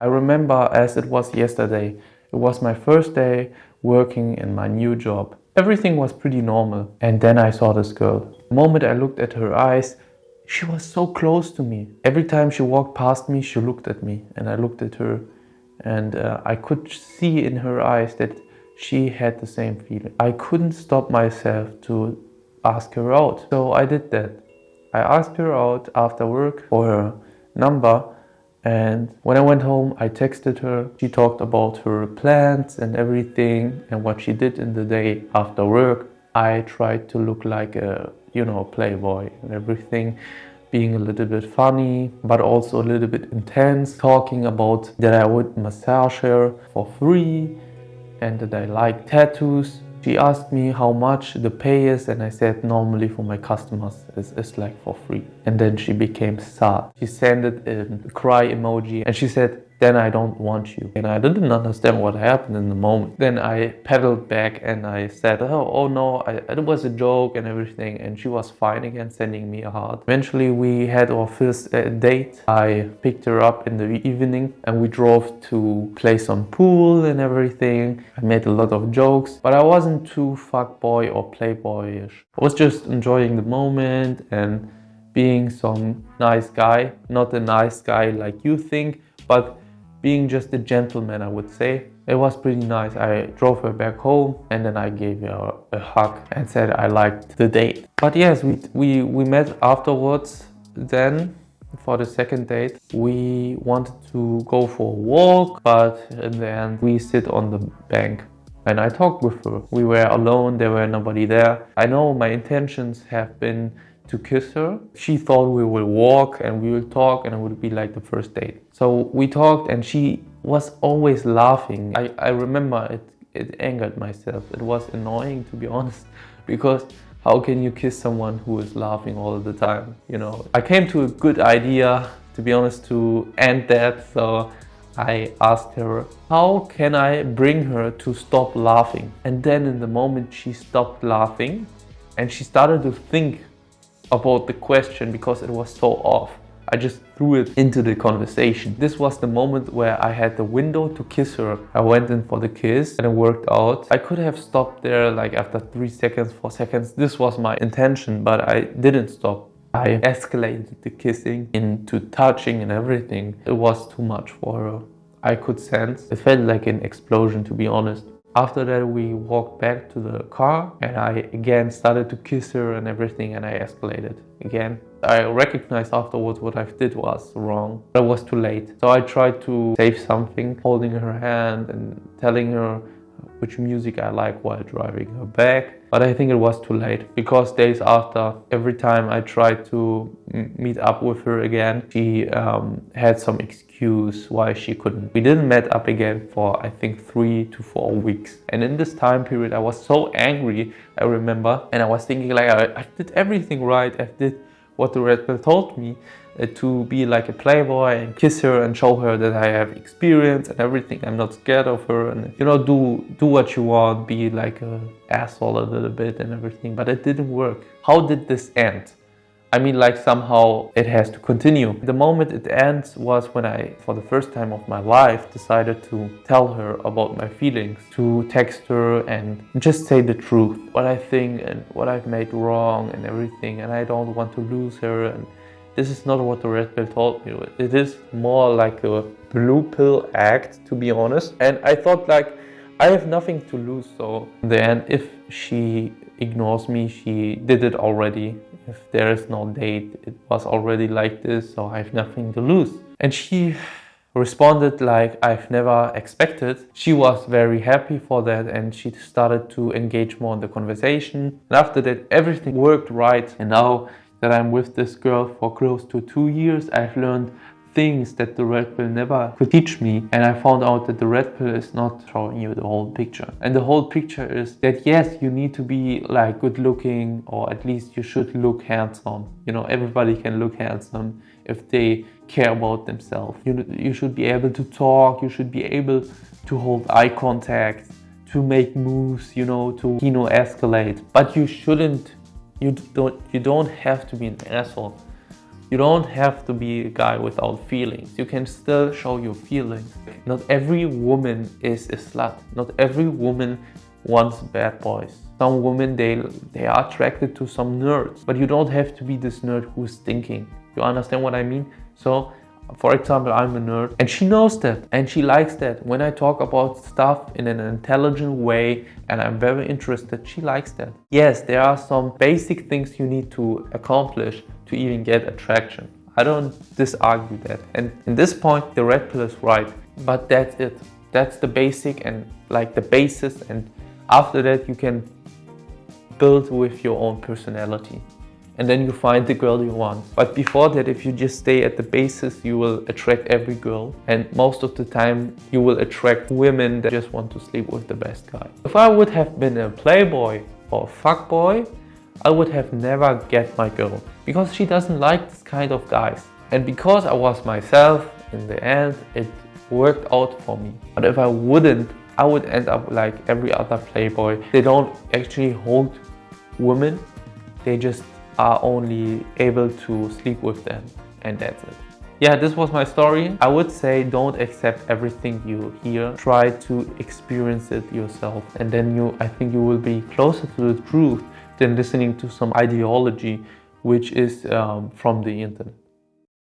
I remember as it was yesterday. It was my first day working in my new job. Everything was pretty normal. And then I saw this girl. The moment I looked at her eyes, she was so close to me. Every time she walked past me, she looked at me and I looked at her. And I could see in her eyes that she had the same feeling. I couldn't stop myself to ask her out. So I did that. I asked her out after work for her number. And when I went home, I texted her. She talked about her plans and everything and what she did in the day after work. I tried to look like a, playboy and everything, being a little bit funny, but also a little bit intense, talking about that I would massage her for free and that I like tattoos. She asked me how much the pay is and I said normally for my customers it's like for free. And then she became sad. She sent it in a cry emoji and she said, then I don't want you. And I didn't understand what happened in the moment. Then I pedaled back and I said, oh no, it was a joke and everything. And she was fine again, sending me a heart. Eventually we had our first date. I picked her up in the evening and we drove to play some pool and everything. I made a lot of jokes, but I wasn't too fuckboy or playboyish. I was just enjoying the moment and being some nice guy. Not a nice guy like you think, but being just a gentleman, I would say. It was pretty nice. I drove her back home and then I gave her a hug and said I liked the date. But yes, we met afterwards. Then for the second date, we wanted to go for a walk, but in the end we sit on the bank and I talked with her. We were alone, there were nobody there. I know my intentions have been to kiss her. She thought we will walk and we will talk and it would be like the first date. So we talked and she was always laughing. I remember it angered myself. It was annoying, to be honest, because how can you kiss someone who is laughing all the time? I came to a good idea, to be honest, to end that. So I asked her, how can I bring her to stop laughing? And then in the moment she stopped laughing and she started to think about the question because it was so off. I just threw it into the conversation. This was the moment where I had the window to kiss her. I went in for the kiss and it worked out. I could have stopped there like after 3 seconds, 4 seconds. This was my intention, but I didn't stop. I escalated the kissing into touching and everything. It was too much for her. I could sense. It felt like an explosion, to be honest. After that we walked back to the car and I again started to kiss her and everything and I escalated again. I recognized afterwards what I did was wrong, but it was too late. So I tried to say something, holding her hand and telling her which music I like while driving her back. But I think it was too late because days after, every time I tried to meet up with her again, she had some excuse why she couldn't. We didn't meet up again for I think 3 to 4 weeks. And in this time period, I was so angry, I remember, and I was thinking like I did everything right. I did what the Red Pill told me, to be like a playboy and kiss her and show her that I have experience and everything. I'm not scared of her and do what you want, be like a asshole a little bit and everything. But it didn't work. How did this end? I mean, like somehow it has to continue. The moment it ends was when I, for the first time of my life, decided to tell her about my feelings, to text her and just say the truth, what I think and what I've made wrong and everything. And I don't want to lose her. And this is not what the Red Pill told me. It is more like a blue pill act, to be honest. And I thought like, I have nothing to lose. So in the end, if she ignores me, she did it already. If there is no date, it was already like this, so I have nothing to lose. And she responded like I've never expected. She was very happy for that and she started to engage more in the conversation. And after that, everything worked right. And now that I'm with this girl for close to 2 years, I've learned things that the Red Pill never could teach me. And I found out that the Red Pill is not showing you the whole picture. And the whole picture is that yes, you need to be like good looking, or at least you should look handsome. Everybody can look handsome if they care about themselves. You should be able to talk, you should be able to hold eye contact, to make moves, to escalate. But you don't have to be an asshole. You don't have to be a guy without feelings. You can still show your feelings. Not every woman is a slut. Not every woman wants bad boys. Some women, they are attracted to some nerds, but you don't have to be this nerd who's thinking. You understand what I mean? So, for example, I'm a nerd and she knows that and she likes that. When I talk about stuff in an intelligent way and I'm very interested, she likes that. Yes, there are some basic things you need to accomplish to even get attraction. I don't disargue that. And in this point, the red pill is right. But that's it. That's the basic and like the basis. And after that, you can build with your own personality. And then you find the girl you want. But before that, if you just stay at the basis, you will attract every girl. And most of the time, you will attract women that just want to sleep with the best guy. If I would have been a playboy or fuckboy, I would have never get my girl. Because she doesn't like this kind of guys. And because I was myself, in the end, it worked out for me. But if I wouldn't, I would end up like every other playboy. They don't actually hold women. They just are only able to sleep with them, and that's it. Yeah, this was my story. I would say don't accept everything you hear. Try to experience it yourself, and then I think you will be closer to the truth than listening to some ideology which is from the internet.